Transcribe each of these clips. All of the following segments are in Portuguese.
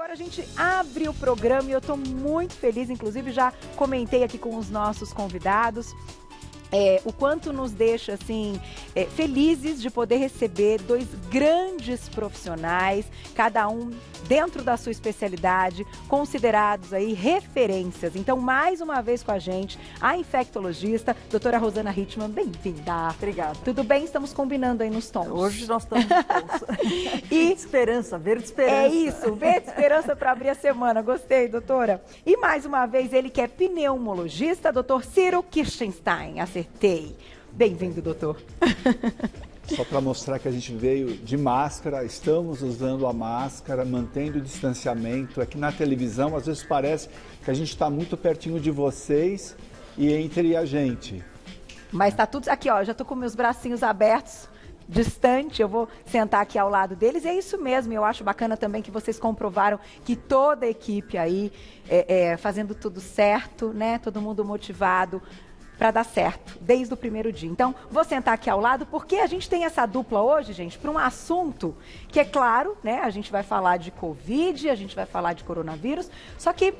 Agora a gente abre o programa e eu estou muito feliz, inclusive já comentei aqui com os nossos convidados. O quanto nos deixa assim felizes de poder receber dois grandes profissionais, cada um dentro da sua especialidade, considerados aí referências. Então, mais uma vez com a gente, a infectologista, doutora Rosana Hittmann, bem-vinda. Obrigada. Tudo bem? Estamos combinando aí nos tons. Hoje nós estamos nos tons. E esperança, verde esperança. É isso, verde esperança para abrir a semana. Gostei, doutora. E mais uma vez, ele que é pneumologista, doutor Ciro Kirchenstein. Acertei. Bem-vindo, doutor. Só para mostrar que a gente veio de máscara, estamos usando a máscara, mantendo o distanciamento. É que na televisão, às vezes parece que a gente está muito pertinho de vocês e entre a gente. Mas tá tudo aqui, ó, já tô com meus bracinhos abertos, distante, eu vou sentar aqui ao lado deles, e é isso mesmo. Eu acho bacana também que vocês comprovaram que toda a equipe aí fazendo tudo certo, né? Todo mundo motivado para dar certo, desde o primeiro dia. Então, vou sentar aqui ao lado, porque a gente tem essa dupla hoje, gente, para um assunto que é claro, né? A gente vai falar de Covid, a gente vai falar de coronavírus, só que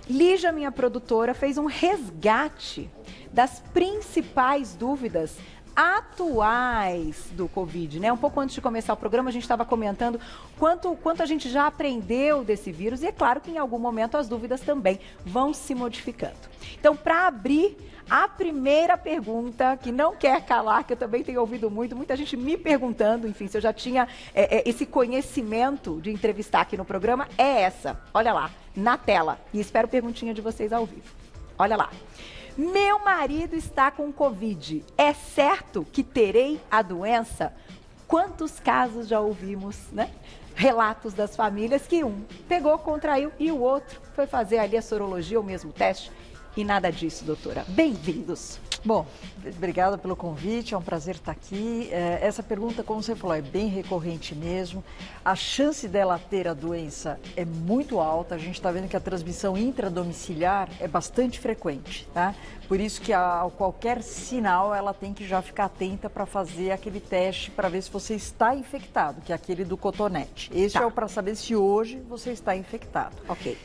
Lígia, minha produtora, fez um resgate das principais dúvidas atuais do Covid, né? Um pouco antes de começar o programa, a gente estava comentando quanto a gente já aprendeu desse vírus, e é claro que em algum momento as dúvidas também vão se modificando. Então, para abrir a primeira pergunta, que não quer calar, que eu também tenho ouvido muita gente me perguntando, enfim, se eu já tinha esse conhecimento de entrevistar aqui no programa, é essa. Olha lá, na tela. E espero perguntinha de vocês ao vivo. Olha lá. Meu marido está com Covid. É certo que terei a doença? Quantos casos já ouvimos, né? Relatos das famílias que um pegou, contraiu e o outro foi fazer ali a sorologia, o mesmo teste. E nada disso, doutora. Bem-vindos. Bom, obrigada pelo convite, é um prazer estar aqui. Essa pergunta, como você falou, é bem recorrente mesmo. A chance dela ter a doença é muito alta. A gente está vendo que a transmissão intradomiciliar é bastante frequente, tá? Por isso que a qualquer sinal ela tem que já ficar atenta para fazer aquele teste para ver se você está infectado, que é aquele do cotonete. Esse é o para saber se hoje você está infectado. Ok.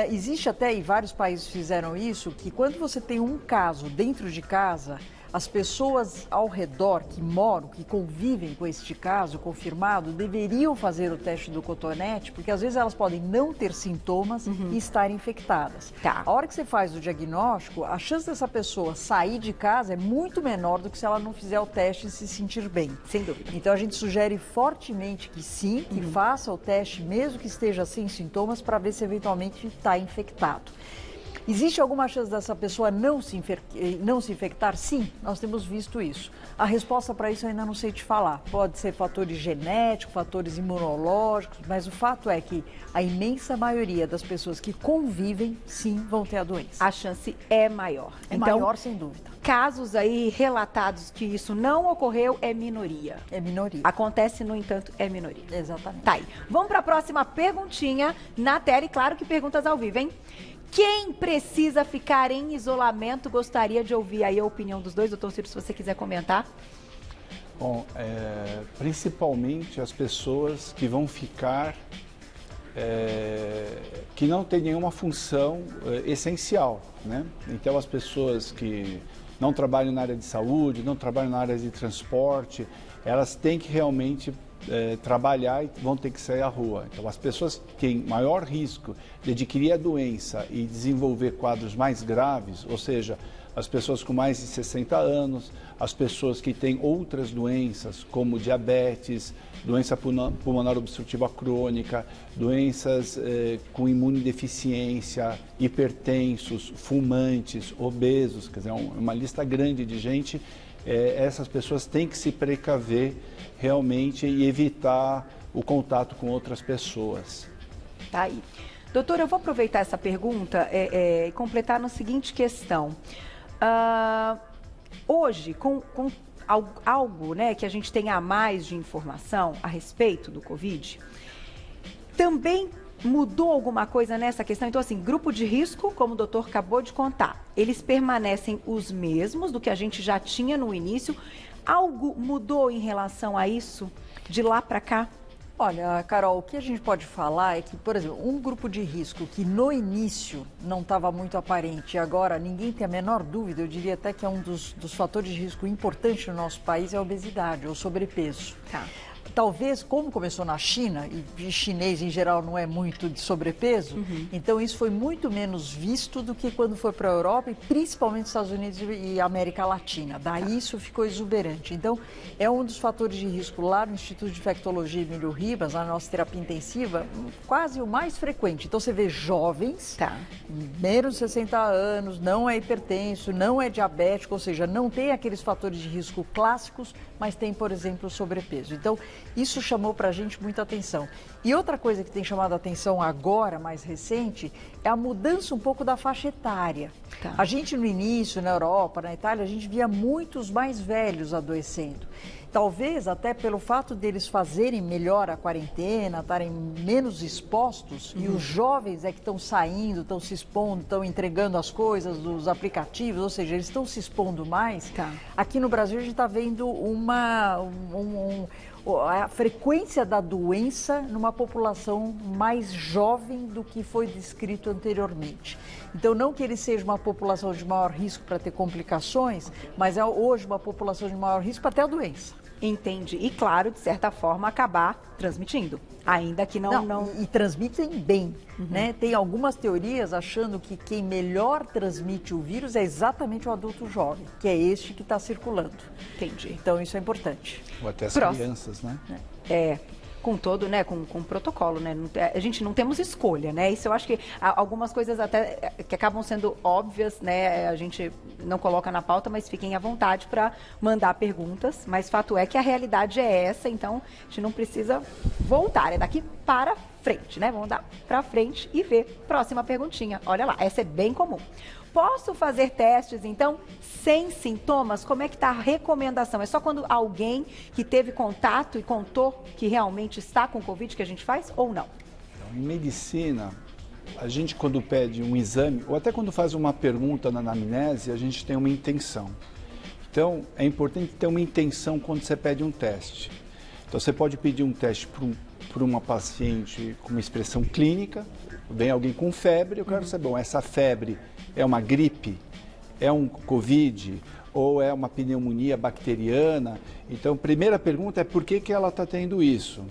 Existe até, e vários países fizeram isso, que quando você tem um caso dentro de casa, as pessoas ao redor que moram, que convivem com este caso confirmado, deveriam fazer o teste do cotonete, porque às vezes elas podem não ter sintomas e estar infectadas. Tá. A hora que você faz o diagnóstico, a chance dessa pessoa sair de casa é muito menor do que se ela não fizer o teste e se sentir bem. Sem dúvida. Então a gente sugere fortemente que sim, que faça o teste, mesmo que esteja sem sintomas, para ver se eventualmente está infectado. Existe alguma chance dessa pessoa não se infectar? Sim, nós temos visto isso. A resposta para isso eu ainda não sei te falar. Pode ser fatores genéticos, fatores imunológicos, mas o fato é que a imensa maioria das pessoas que convivem, sim, vão ter a doença. A chance é maior. É maior, sem dúvida. Casos aí relatados que isso não ocorreu é minoria. É minoria. Acontece, no entanto, é minoria. Exatamente. Tá aí. Vamos para a próxima perguntinha na tela, e claro que perguntas ao vivo, hein? Quem precisa ficar em isolamento? Gostaria de ouvir aí a opinião dos dois. Doutor Ciro, se você quiser comentar. Bom, principalmente as pessoas que vão ficar, que não têm nenhuma função essencial, né? Então, as pessoas que não trabalham na área de saúde, não trabalham na área de transporte, elas têm que realmente trabalhar e vão ter que sair à rua. Então, as pessoas que têm maior risco de adquirir a doença e desenvolver quadros mais graves, ou seja, as pessoas com mais de 60 anos, as pessoas que têm outras doenças, como diabetes, doença pulmonar obstrutiva crônica, doenças com imunodeficiência, hipertensos, fumantes, obesos, quer dizer, uma lista grande de gente. Essas pessoas têm que se precaver realmente e evitar o contato com outras pessoas. Tá aí. Doutora, eu vou aproveitar essa pergunta e completar na seguinte questão. Hoje, com algo, né, que a gente tenha a mais de informação a respeito do Covid, também mudou alguma coisa nessa questão? Então, assim, grupo de risco, como o doutor acabou de contar, eles permanecem os mesmos do que a gente já tinha no início. Algo mudou em relação a isso de lá para cá? Olha, Carol, o que a gente pode falar é que, por exemplo, um grupo de risco que no início não estava muito aparente e agora ninguém tem a menor dúvida, eu diria até que é um dos fatores de risco importantes no nosso país é a obesidade ou sobrepeso. Tá. Talvez, como começou na China, e chinês em geral não é muito de sobrepeso, então isso foi muito menos visto do que quando foi para a Europa e principalmente Estados Unidos e América Latina. Daí isso ficou exuberante. Então, é um dos fatores de risco lá no Instituto de Infectologia Emílio Ribas, na nossa terapia intensiva, quase o mais frequente. Então, você vê jovens, menos de 60 anos, não é hipertenso, não é diabético, ou seja, não tem aqueles fatores de risco clássicos, mas tem, por exemplo, o sobrepeso. Então, isso chamou para a gente muita atenção. E outra coisa que tem chamado a atenção agora, mais recente, é a mudança um pouco da faixa etária. A gente no início, na Europa, na Itália, a gente via muitos mais velhos adoecendo. Talvez até pelo fato deles fazerem melhor a quarentena, estarem menos expostos, e os jovens é que estão saindo, estão se expondo, estão entregando as coisas dos aplicativos, ou seja, eles estão se expondo mais. Aqui no Brasil a gente está vendo a frequência da doença numa população mais jovem do que foi descrito anteriormente. Então, não que ele seja uma população de maior risco para ter complicações, mas é hoje uma população de maior risco para ter a doença. Entendi. E, claro, de certa forma, acabar transmitindo. Ainda que não... E transmitem bem, né? Tem algumas teorias achando que quem melhor transmite o vírus é exatamente o adulto jovem, que é este que está circulando. Entendi. Então, isso é importante. Ou até as crianças, né? Com todo, né, com protocolo, né, a gente não temos escolha, né, isso eu acho que algumas coisas até que acabam sendo óbvias, né, a gente não coloca na pauta, mas fiquem à vontade para mandar perguntas, mas fato é que a realidade é essa, então a gente não precisa voltar, é daqui para frente, né, vamos dar para frente e ver. Próxima perguntinha, olha lá, essa é bem comum. Posso fazer testes, então, sem sintomas? Como é que está a recomendação? É só quando alguém que teve contato e contou que realmente está com Covid que a gente faz ou não? Em medicina, a gente quando pede um exame, ou até quando faz uma pergunta na anamnese, a gente tem uma intenção. Então, é importante ter uma intenção quando você pede um teste. Então, você pode pedir um teste para uma paciente com uma expressão clínica, vem alguém com febre, eu quero saber, bom, essa febre é uma gripe, é um Covid ou é uma pneumonia bacteriana? Então, primeira pergunta é por que ela está tendo isso?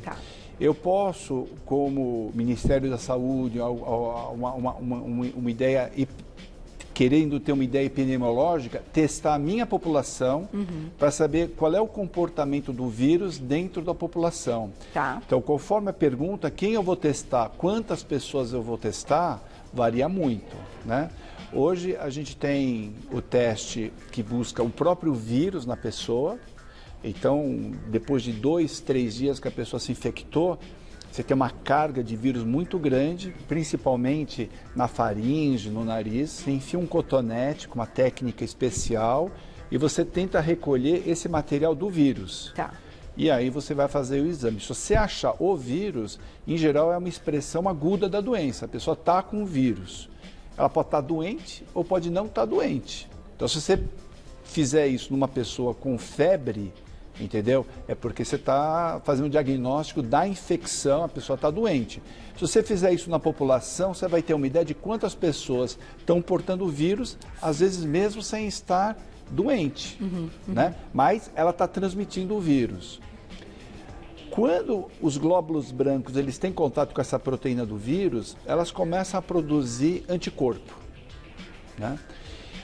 Eu posso, como Ministério da Saúde, uma ideia, querendo ter uma ideia epidemiológica, testar a minha população para saber qual é o comportamento do vírus dentro da população. Então, conforme a pergunta, quem eu vou testar, quantas pessoas eu vou testar, varia muito, né? Hoje a gente tem o teste que busca o próprio vírus na pessoa. Então, depois de 2, 3 dias que a pessoa se infectou, você tem uma carga de vírus muito grande, principalmente na faringe, no nariz. Você enfia um cotonete com uma técnica especial e você tenta recolher esse material do vírus. E aí você vai fazer o exame. Se você achar o vírus, em geral é uma expressão aguda da doença. A pessoa está com o vírus. Ela pode estar doente ou pode não estar doente. Então, se você fizer isso numa pessoa com febre, entendeu? É porque você está fazendo um diagnóstico da infecção, a pessoa está doente. Se você fizer isso na população, você vai ter uma ideia de quantas pessoas estão portando o vírus, às vezes mesmo sem estar doente, né? Mas ela está transmitindo o vírus. Quando os glóbulos brancos eles têm contato com essa proteína do vírus, elas começam a produzir anticorpo, né?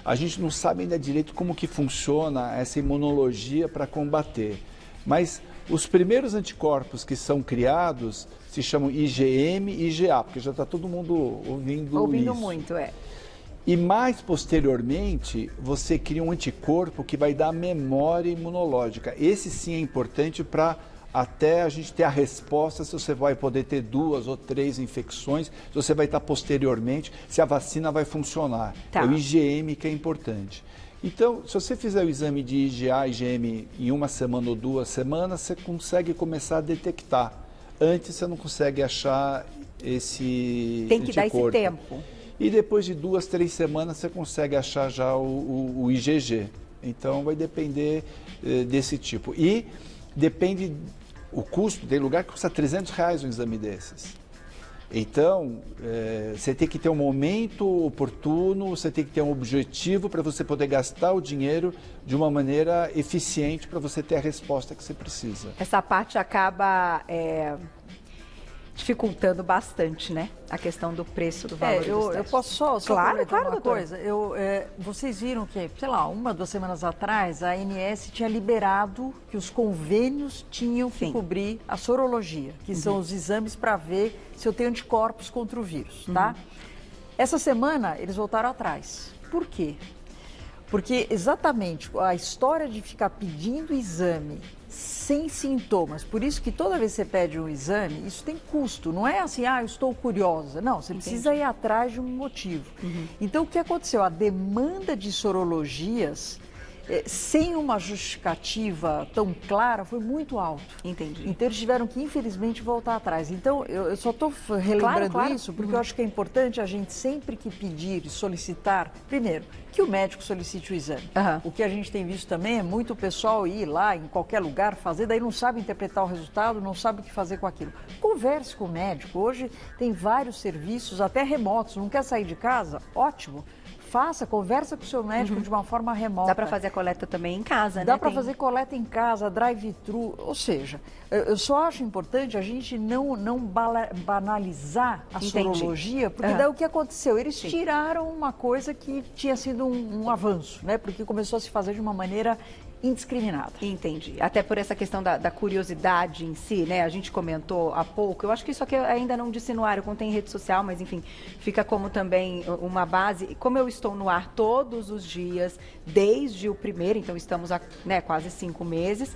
A gente não sabe ainda direito como que funciona essa imunologia para combater, mas os primeiros anticorpos que são criados se chamam IgM e IgA, porque já está todo mundo ouvindo isso. Muito, E mais posteriormente, você cria um anticorpo que vai dar memória imunológica. Esse sim é importante para até a gente ter a resposta se você vai poder ter 2 ou 3 infecções, se você vai estar posteriormente, se a vacina vai funcionar. É o IgM que é importante. Então, se você fizer o exame de IgA e IgM em 1 semana ou 2 semanas, você consegue começar a detectar. Antes você não consegue achar esse Tem que dar esse tempo. E depois de 2, 3 semanas você consegue achar já o IgG. Então vai depender desse tipo. E depende o custo, tem lugar que custa R$300 um exame desses. Então, você tem que ter um momento oportuno, você tem que ter um objetivo para você poder gastar o dinheiro de uma maneira eficiente para você ter a resposta que você precisa. Essa parte acaba dificultando bastante, né? A questão do preço, do valor dos testes. Eu posso só claro, uma doutora. coisa? Vocês viram que, sei lá, 1, 2 semanas atrás, a ANS tinha liberado que os convênios tinham que cobrir a sorologia, que são os exames para ver se eu tenho anticorpos contra o vírus, tá? Essa semana, eles voltaram atrás. Por quê? Porque exatamente a história de ficar pedindo exame sem sintomas, por isso que toda vez que você pede um exame, isso tem custo, não é assim, eu estou curiosa, não, você precisa ir atrás de um motivo. Então, o que aconteceu? A demanda de sorologias, sem uma justificativa tão clara, foi muito alto. Entendi. Então, eles tiveram que, infelizmente, voltar atrás. Então, eu só estou relembrando isso, porque eu acho que é importante a gente sempre que pedir e solicitar, primeiro, que o médico solicite o exame. O que a gente tem visto também é muito pessoal ir lá em qualquer lugar fazer, daí não sabe interpretar o resultado, não sabe o que fazer com aquilo. Converse com o médico. Hoje tem vários serviços, até remotos. Não quer sair de casa? Ótimo. Conversa com o seu médico de uma forma remota. Dá para fazer a coleta também em casa, né? Dá para fazer coleta em casa, drive-thru, ou seja, eu só acho importante a gente não banalizar a sorologia, porque daí o que aconteceu? Eles tiraram uma coisa que tinha sido um avanço, né? Porque começou a se fazer de uma maneira indiscriminada. Entendi. Até por essa questão da curiosidade em si, né? A gente comentou há pouco. Eu acho que isso aqui ainda não disse no ar, eu contei em rede social, mas enfim, fica como também uma base. Como eu estou no ar todos os dias, desde o primeiro, então estamos há quase 5 meses,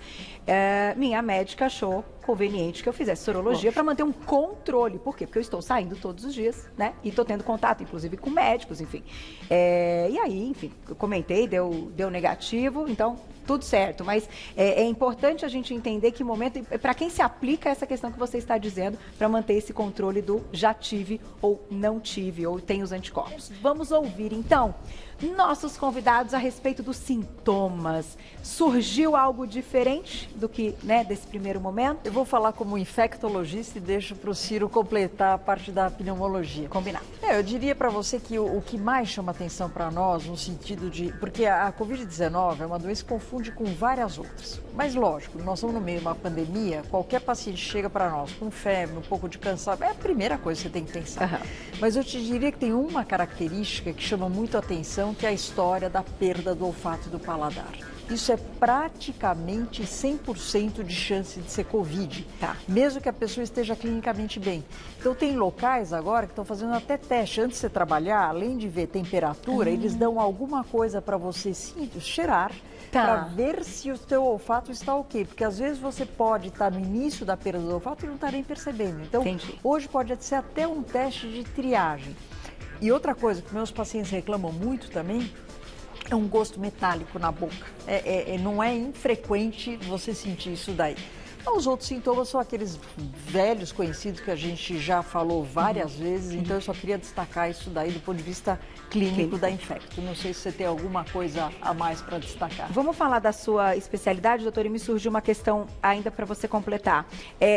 minha médica achou conveniente que eu fizesse sorologia para manter um controle. Por quê? Porque eu estou saindo todos os dias, né? E estou tendo contato, inclusive, com médicos, enfim. E aí, enfim, eu comentei, deu negativo, então tudo certo. Mas é importante a gente entender que momento, para quem se aplica essa questão que você está dizendo, para manter esse controle do já tive ou não tive, ou tem os anticorpos. Vamos ouvir, então, nossos convidados a respeito dos sintomas. Surgiu algo diferente do que, né, desse primeiro momento? Eu vou falar como infectologista e deixo para o Ciro completar a parte da pneumologia. Combinado. Eu diria para você que o que mais chama atenção para nós, no sentido de... Porque a Covid-19 é uma doença que confunde com várias outras. Mas, lógico, nós estamos no meio de uma pandemia, qualquer paciente chega para nós com febre, um pouco de cansaço, é a primeira coisa que você tem que pensar. Mas eu te diria que tem uma característica que chama muito a atenção, que é a história da perda do olfato e do paladar. Isso é praticamente 100% de chance de ser Covid, mesmo que a pessoa esteja clinicamente bem. Então, tem locais agora que estão fazendo até teste. Antes de você trabalhar, além de ver temperatura, eles dão alguma coisa para você cheirar, para ver se o seu olfato está ok. Porque às vezes você pode estar no início da perda do olfato e não estar nem percebendo. Então, hoje pode ser até um teste de triagem. E outra coisa que meus pacientes reclamam muito também é um gosto metálico na boca. Não é infrequente você sentir isso daí. Os outros sintomas são aqueles velhos conhecidos que a gente já falou várias vezes, então eu só queria destacar isso daí do ponto de vista clínico da infecto. Não sei se você tem alguma coisa a mais para destacar. Vamos falar da sua especialidade, doutora, e me surgiu uma questão ainda para você completar.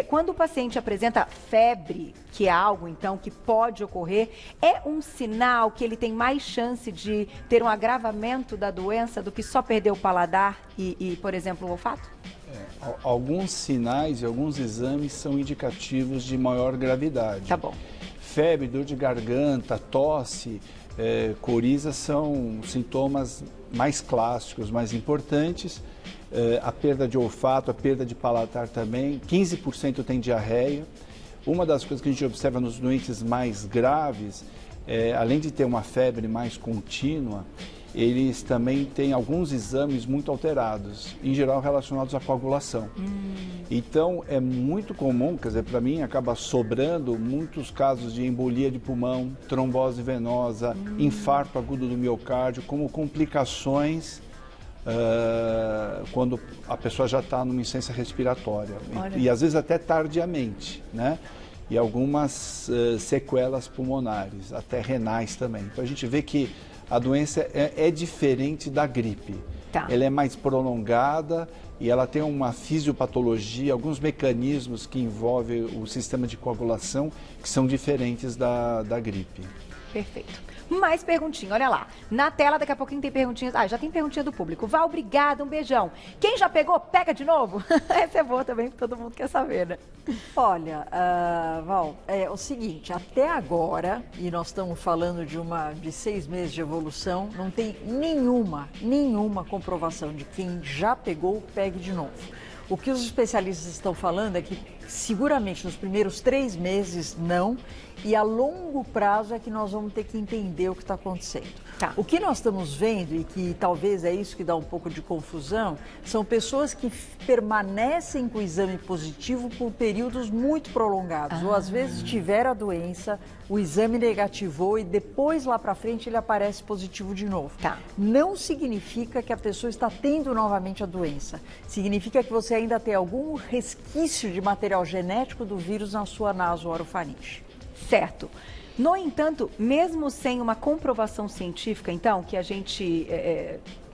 Quando o paciente apresenta febre, que é algo, então, que pode ocorrer, é um sinal que ele tem mais chance de ter um agravamento da doença do que só perder o paladar e por exemplo, o olfato? Alguns sinais e alguns exames são indicativos de maior gravidade. Tá bom. Febre, dor de garganta, tosse, coriza são sintomas mais clássicos, mais importantes. A perda de olfato, a perda de paladar também. 15% tem diarreia. Uma das coisas que a gente observa nos doentes mais graves, além de ter uma febre mais contínua, eles também têm alguns exames muito alterados, em geral relacionados à coagulação. Então, é muito comum, quer dizer, para mim acaba sobrando muitos casos de embolia de pulmão, trombose venosa, infarto agudo do miocárdio, como complicações quando a pessoa já está numa insuficiência respiratória. E às vezes até tardiamente, né? E algumas sequelas pulmonares, até renais também. Então, a gente vê que a doença é diferente da gripe. Ela é mais prolongada, e ela tem uma fisiopatologia, alguns mecanismos que envolvem o sistema de coagulação que são diferentes da gripe. Perfeito. Mais perguntinha, olha lá. Na tela, daqui a pouquinho tem perguntinhas. Ah, já tem perguntinha do público. Val, obrigada, um beijão. Quem já pegou, pega de novo? Essa é boa também, porque todo mundo quer saber, né? Olha, Val, é o seguinte, até agora, e nós estamos falando de 6 meses de evolução, não tem nenhuma comprovação de quem já pegou, pegue de novo. O que os especialistas estão falando é que seguramente nos primeiros 3 meses não, e a longo prazo é que nós vamos ter que entender o que está acontecendo. Tá. O que nós estamos vendo, e que talvez é isso que dá um pouco de confusão, são pessoas que permanecem com o exame positivo por períodos muito prolongados, ou às vezes tiveram a doença, o exame negativou e depois lá para frente ele aparece positivo de novo. Tá. Não significa que a pessoa está tendo novamente a doença, significa que você ainda tem algum resquício de material genético do vírus na sua nasoorofaringe. Certo. No entanto, mesmo sem uma comprovação científica, então, que a gente,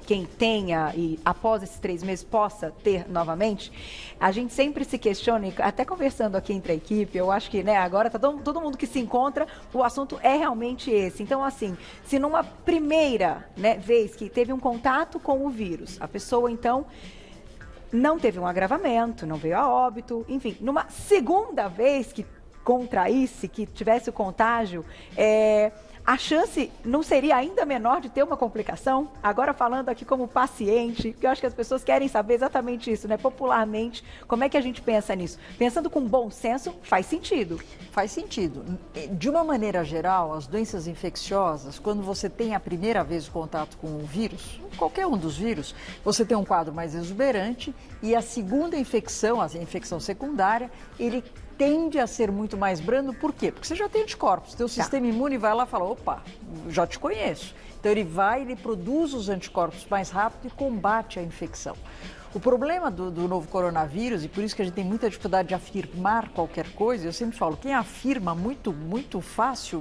quem tenha e após esses 3 meses possa ter novamente, a gente sempre se questiona, e até conversando aqui entre a equipe, eu acho que, né, agora tá todo mundo que se encontra, o assunto é realmente esse. Então, assim, se numa primeira, né, vez que teve um contato com o vírus, a pessoa, então, não teve um agravamento, não veio a óbito, enfim, numa segunda vez que contraísse, que tivesse o contágio, a chance não seria ainda menor de ter uma complicação? Agora falando aqui como paciente, porque eu acho que as pessoas querem saber exatamente isso, né? Popularmente, como é que a gente pensa nisso? Pensando com bom senso, faz sentido. Faz sentido. De uma maneira geral, as doenças infecciosas, quando você tem a primeira vez o contato com o vírus, qualquer um dos vírus, você tem um quadro mais exuberante e a segunda infecção, a infecção secundária, ele tende a ser muito mais brando, por quê? Porque você já tem anticorpos, teu sistema imune vai lá e fala, opa, já te conheço. Então ele produz os anticorpos mais rápido e combate a infecção. O problema do novo coronavírus, e por isso que a gente tem muita dificuldade de afirmar qualquer coisa, eu sempre falo, quem afirma muito fácil,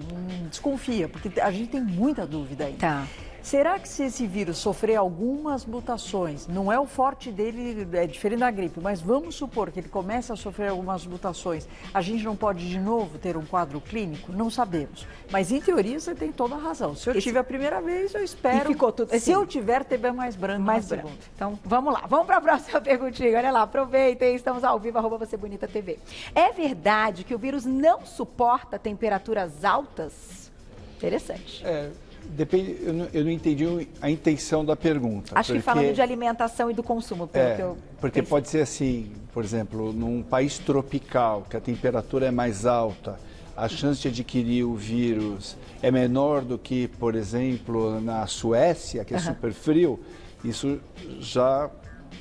desconfia, porque a gente tem muita dúvida ainda. Tá. Será que se esse vírus sofrer algumas mutações, não é o forte dele, é diferente da gripe, mas vamos supor que ele comece a sofrer algumas mutações, a gente não pode de novo ter um quadro clínico? Não sabemos. Mas em teoria você tem toda a razão. Se eu tive a primeira vez, eu espero. E ficou tudo assim. Se eu tiver, ter mais brando mais na segunda. Então, vamos lá. Vamos para a próxima perguntinha. Olha lá, aproveitem, estamos ao vivo, @VocêBonitaTV. É verdade que o vírus não suporta temperaturas altas? Interessante. Depende, eu não entendi a intenção da pergunta. Acho que falando de alimentação e do consumo, pelo que eu porque pensei. pode ser assim, por exemplo, num país tropical, que a temperatura é mais alta, a chance de adquirir o vírus é menor do que, por exemplo, na Suécia, que é super frio, isso já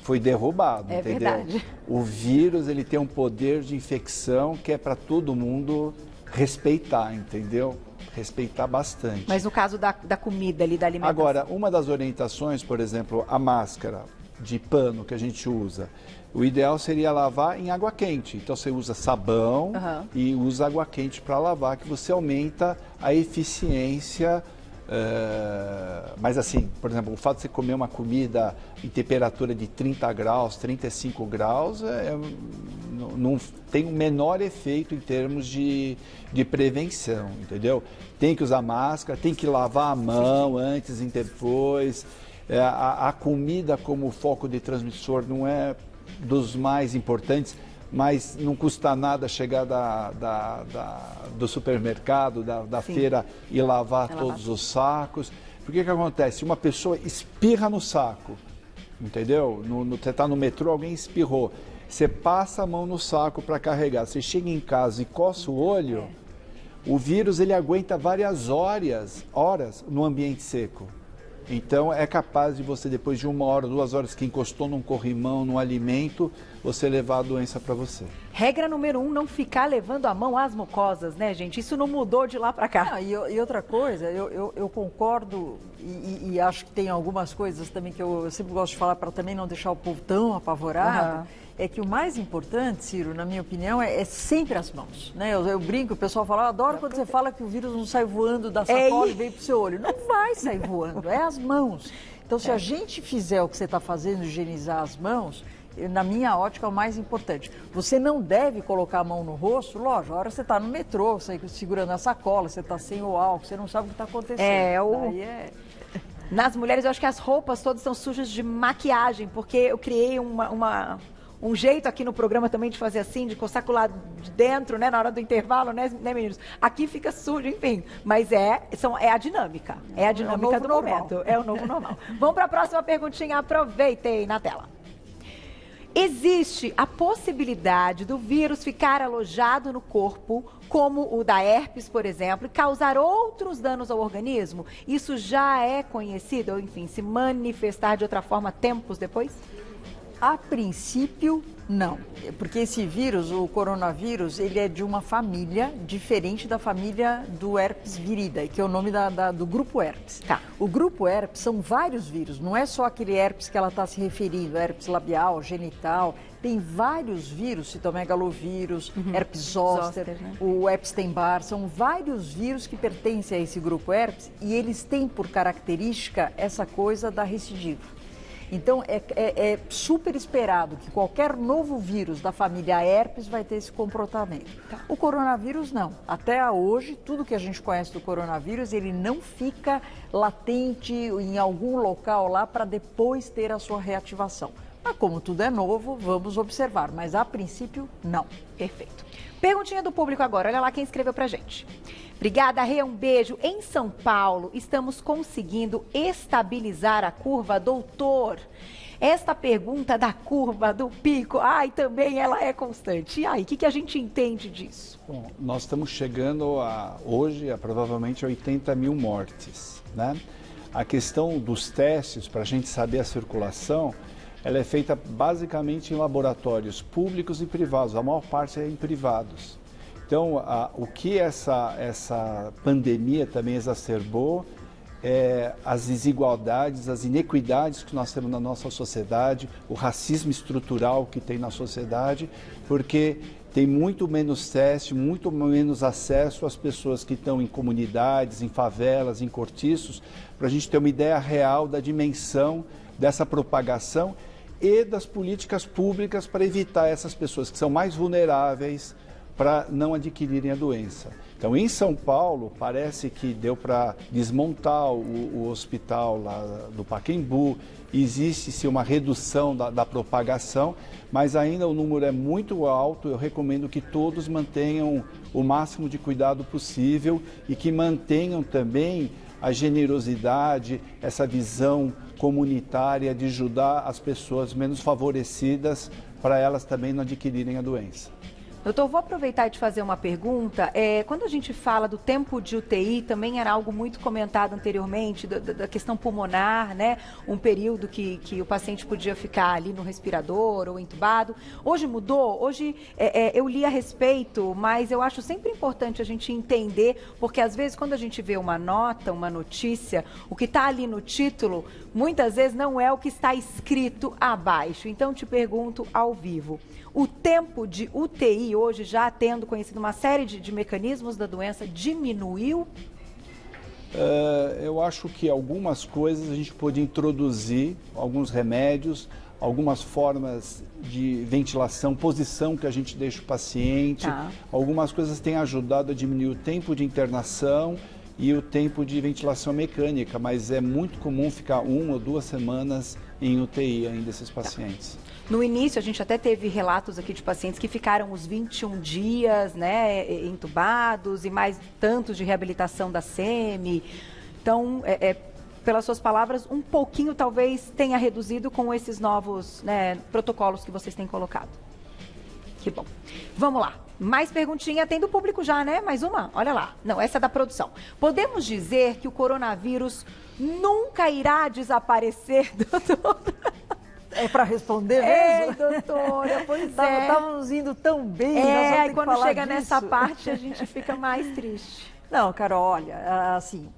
foi derrubado, entendeu? Verdade. O vírus, ele tem um poder de infecção que é para todo mundo respeitar, entendeu? Respeitar bastante. Mas no caso da comida ali, da alimentação. Agora, uma das orientações, por exemplo, a máscara de pano que a gente usa, o ideal seria lavar em água quente. Então você usa sabão e usa água quente para lavar, que você aumenta a eficiência. Mas assim, por exemplo, o fato de você comer uma comida em temperatura de 30 graus, 35 graus, não tem um menor efeito em termos de prevenção, entendeu? Tem que usar máscara, tem que lavar a mão antes e depois. A comida como foco de transmissor não é dos mais importantes, mas não custa nada chegar do supermercado, da feira e lavar todos os sacos. Porque que acontece? Uma pessoa espirra no saco, entendeu? Você está no metrô, alguém espirrou. Você passa a mão no saco para carregar. Você chega em casa e coça o olho, o vírus ele aguenta várias horas no ambiente seco. Então é capaz de você, depois de 1 hora, 2 horas que encostou num corrimão, num alimento, você levar a doença para você. Regra número 1, não ficar levando a mão às mucosas, né, gente? Isso não mudou de lá para cá. E outra coisa, eu concordo e acho que tem algumas coisas também que eu sempre gosto de falar para também não deixar o povo tão apavorado. É que o mais importante, Ciro, na minha opinião, é sempre as mãos. Né? Eu brinco, o pessoal fala, eu adoro quando você fala que o vírus não sai voando da sacola e vem para o seu olho. Não vai sair voando, é as mãos. Então, se a gente fizer o que você está fazendo, higienizar as mãos, na minha ótica, é o mais importante. Você não deve colocar a mão no rosto, lógico, a hora você está no metrô, você segurando a sacola, você está sem o álcool, você não sabe o que está acontecendo. Nas mulheres, eu acho que as roupas todas estão sujas de maquiagem, porque eu criei um jeito aqui no programa também de fazer assim, de coçar com o lado de dentro, né, na hora do intervalo, né, meninos? Aqui fica sujo, enfim. Mas é a dinâmica. É a dinâmica do momento. É o novo normal. Vamos para a próxima perguntinha. Aproveitem na tela. Existe a possibilidade do vírus ficar alojado no corpo, como o da herpes, por exemplo, e causar outros danos ao organismo? Isso já é conhecido, ou enfim, se manifestar de outra forma tempos depois? A princípio, não. Porque esse vírus, o coronavírus, ele é de uma família diferente da família do herpes viridae, que é o nome do grupo herpes. Tá. O grupo herpes são vários vírus, não é só aquele herpes que ela está se referindo, herpes labial, genital. Tem vários vírus, citomegalovírus, herpes zoster, né? O Epstein-Barr, são vários vírus que pertencem a esse grupo herpes e eles têm por característica essa coisa da recidiva. Então, é super esperado que qualquer novo vírus da família herpes vai ter esse comportamento. Tá. O coronavírus não. Até hoje, tudo que a gente conhece do coronavírus, ele não fica latente em algum local lá para depois ter a sua reativação. Mas como tudo é novo, vamos observar. Mas a princípio, não. Perfeito. Perguntinha do público agora. Olha lá quem escreveu pra gente. Obrigada, Rê, um beijo. Em São Paulo, estamos conseguindo estabilizar a curva, doutor? Esta pergunta da curva, do pico, também ela é constante. E aí, o que a gente entende disso? Bom, nós estamos chegando hoje a provavelmente 80 mil mortes, né? A questão dos testes, para a gente saber a circulação, ela é feita basicamente em laboratórios públicos e privados, a maior parte é em privados. Então, o que essa pandemia também exacerbou é as desigualdades, as inequidades que nós temos na nossa sociedade, o racismo estrutural que tem na sociedade, porque tem muito menos teste, muito menos acesso às pessoas que estão em comunidades, em favelas, em cortiços, para a gente ter uma ideia real da dimensão dessa propagação e das políticas públicas para evitar essas pessoas que são mais vulneráveis para não adquirirem a doença. Então, em São Paulo, parece que deu para desmontar o hospital lá do Pacaembu, existe-se uma redução da propagação, mas ainda o número é muito alto. Eu recomendo que todos mantenham o máximo de cuidado possível e que mantenham também a generosidade, essa visão comunitária de ajudar as pessoas menos favorecidas para elas também não adquirirem a doença. Doutor, vou aproveitar e te fazer uma pergunta. Quando a gente fala do tempo de UTI, também era algo muito comentado anteriormente, da questão pulmonar, né? Um período que o paciente podia ficar ali no respirador ou entubado. Hoje mudou? Hoje eu li a respeito, mas eu acho sempre importante a gente entender, porque às vezes quando a gente vê uma nota, uma notícia, o que está ali no título, muitas vezes não é o que está escrito abaixo. Então, te pergunto ao vivo. O tempo de UTI hoje, já tendo conhecido uma série de mecanismos da doença, diminuiu? Eu acho que algumas coisas a gente pode introduzir, alguns remédios, algumas formas de ventilação, posição que a gente deixa o paciente. Tá. Algumas coisas têm ajudado a diminuir o tempo de internação e o tempo de ventilação mecânica, mas é muito comum ficar 1 ou 2 semanas em UTI ainda esses pacientes. Tá. No início, a gente até teve relatos aqui de pacientes que ficaram os 21 dias, né, entubados e mais tantos de reabilitação da SEMI. Então, pelas suas palavras, um pouquinho talvez tenha reduzido com esses novos, né, protocolos que vocês têm colocado. Que bom. Vamos lá. Mais perguntinha, tem do público já, né? Mais uma? Olha lá. Não, essa é da produção. Podemos dizer que o coronavírus nunca irá desaparecer, doutor? É para responder mesmo? Doutora, pois Estávamos indo tão bem. Aí quando chega nessa parte a gente fica mais triste. Não, Carol, olha, assim,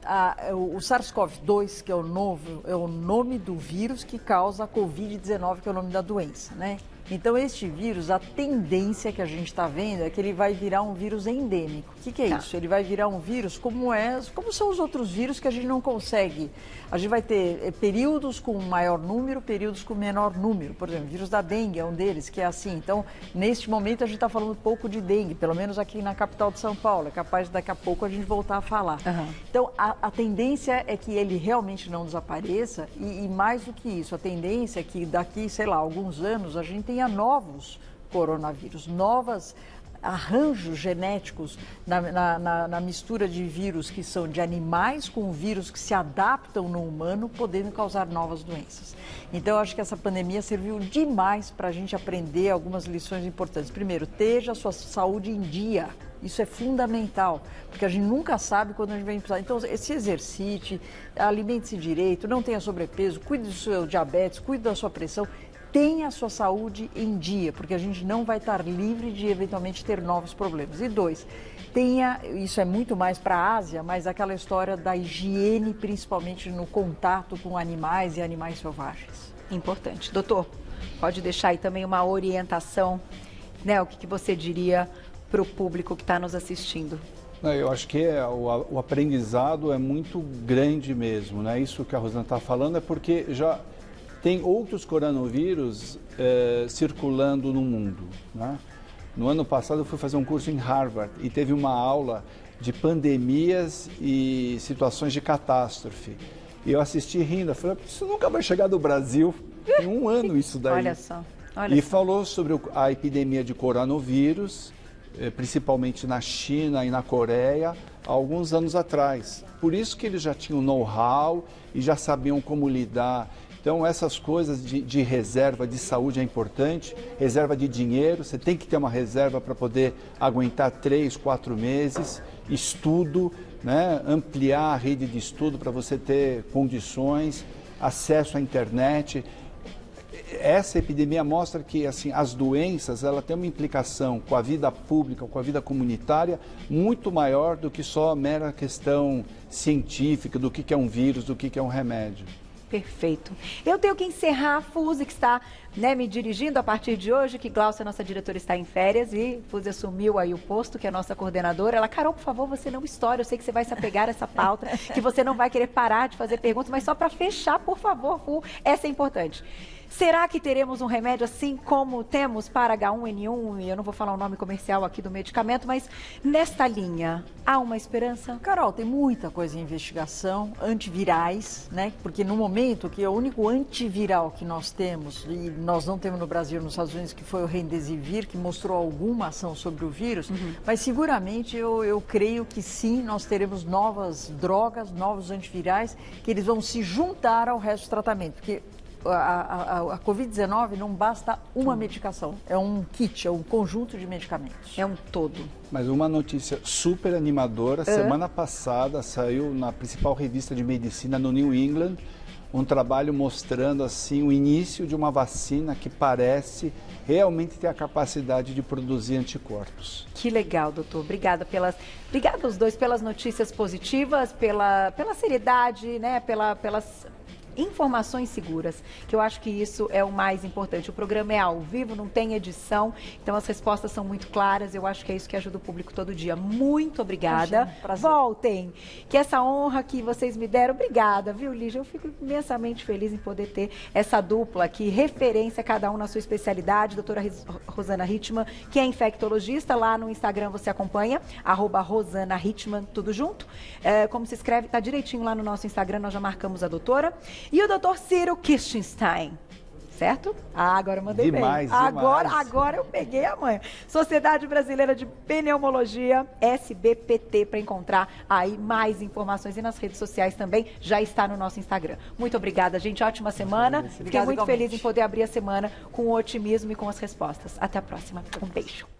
o SARS-CoV-2, que é o nome do vírus que causa a Covid-19, que é o nome da doença, né? Então, este vírus, a tendência que a gente está vendo é que ele vai virar um vírus endêmico. O que é isso? Ele vai virar um vírus como são os outros vírus que a gente não consegue. A gente vai ter períodos com maior número, períodos com menor número. Por exemplo, o vírus da dengue é um deles, que é assim. Então, neste momento, a gente está falando pouco de dengue, pelo menos aqui na capital de São Paulo. É capaz de daqui a pouco a gente voltar a falar. Então, a tendência é que ele realmente não desapareça e mais do que isso, a tendência é que daqui, sei lá, alguns anos, a gente tenha novos coronavírus, novos arranjos genéticos na mistura de vírus que são de animais com vírus que se adaptam no humano, podendo causar novas doenças. Então, eu acho que essa pandemia serviu demais para a gente aprender algumas lições importantes. Primeiro, esteja a sua saúde em dia. Isso é fundamental, porque a gente nunca sabe quando a gente vai precisar. Então, se exercite, alimente-se direito, não tenha sobrepeso, cuide do seu diabetes, cuide da sua pressão. Tenha a sua saúde em dia, porque a gente não vai estar livre de eventualmente ter novos problemas. E 2, isso é muito mais para a Ásia, mas aquela história da higiene, principalmente no contato com animais e animais selvagens. Importante. Doutor, pode deixar aí também uma orientação, né? O que você diria para o público que está nos assistindo? Eu acho que o aprendizado é muito grande mesmo, né? Isso que a Rosana está falando é porque já tem outros coronavírus circulando no mundo, né? No ano passado eu fui fazer um curso em Harvard e teve uma aula de pandemias e situações de catástrofe. E eu assisti rindo, eu falei, isso nunca vai chegar do Brasil, tem um ano isso daí. Olha só. Falou sobre a epidemia de coronavírus, principalmente na China e na Coreia, há alguns anos atrás. Por isso que eles já tinham know-how e já sabiam como lidar. Então, essas coisas de reserva de saúde é importante, reserva de dinheiro, você tem que ter uma reserva para poder aguentar 3, 4 meses, estudo, né? Ampliar a rede de estudo para você ter condições, acesso à internet. Essa epidemia mostra que assim, as doenças ela tem uma implicação com a vida pública, com a vida comunitária, muito maior do que só a mera questão científica do que é um vírus, do que é um remédio. Perfeito. Eu tenho que encerrar a Fúzia, que está, né, me dirigindo a partir de hoje, que Glaucia, nossa diretora, está em férias e Fúzia assumiu aí o posto, que é a nossa coordenadora. Ela, Carol, por favor, você não estoure, eu sei que você vai se apegar a essa pauta, que você não vai querer parar de fazer perguntas, mas só para fechar, por favor, Fu, essa é importante. Será que teremos um remédio assim como temos para H1N1? E eu não vou falar o nome comercial aqui do medicamento, mas nesta linha, há uma esperança? Carol, tem muita coisa em investigação, antivirais, né? Porque no momento que o único antiviral que nós temos, e nós não temos no Brasil, nos Estados Unidos, que foi o Remdesivir, que mostrou alguma ação sobre o vírus, mas seguramente eu creio que sim, nós teremos novas drogas, novos antivirais, que eles vão se juntar ao resto do tratamento, porque a Covid-19 não basta uma medicação, é um kit, é um conjunto de medicamentos. É um todo. Mas uma notícia super animadora, semana passada saiu na principal revista de medicina no New England, um trabalho mostrando assim o início de uma vacina que parece realmente ter a capacidade de produzir anticorpos. Que legal, doutor. Obrigada aos dois pelas notícias positivas, pela seriedade, né, pelas informações seguras, que eu acho que isso é o mais importante. O programa é ao vivo, não tem edição, então as respostas são muito claras, eu acho que é isso que ajuda o público todo dia. Muito obrigada. Voltem, que essa honra que vocês me deram, obrigada, viu, Lígia? Eu fico imensamente feliz em poder ter essa dupla aqui, referência cada um na sua especialidade, doutora Rosana Hittman, que é infectologista, lá no Instagram você acompanha, @Rosana Hittman, tudo junto. Como se escreve, tá direitinho lá no nosso Instagram, nós já marcamos a doutora. E o doutor Ciro Kirstenstein, certo? Agora eu mandei demais, bem. Agora eu peguei a manha. Sociedade Brasileira de Pneumologia, SBPT, para encontrar aí mais informações. E nas redes sociais também, já está no nosso Instagram. Muito obrigada, gente. Ótima semana. Fiquei muito feliz em poder abrir a semana com o otimismo e com as respostas. Até a próxima. Um beijo.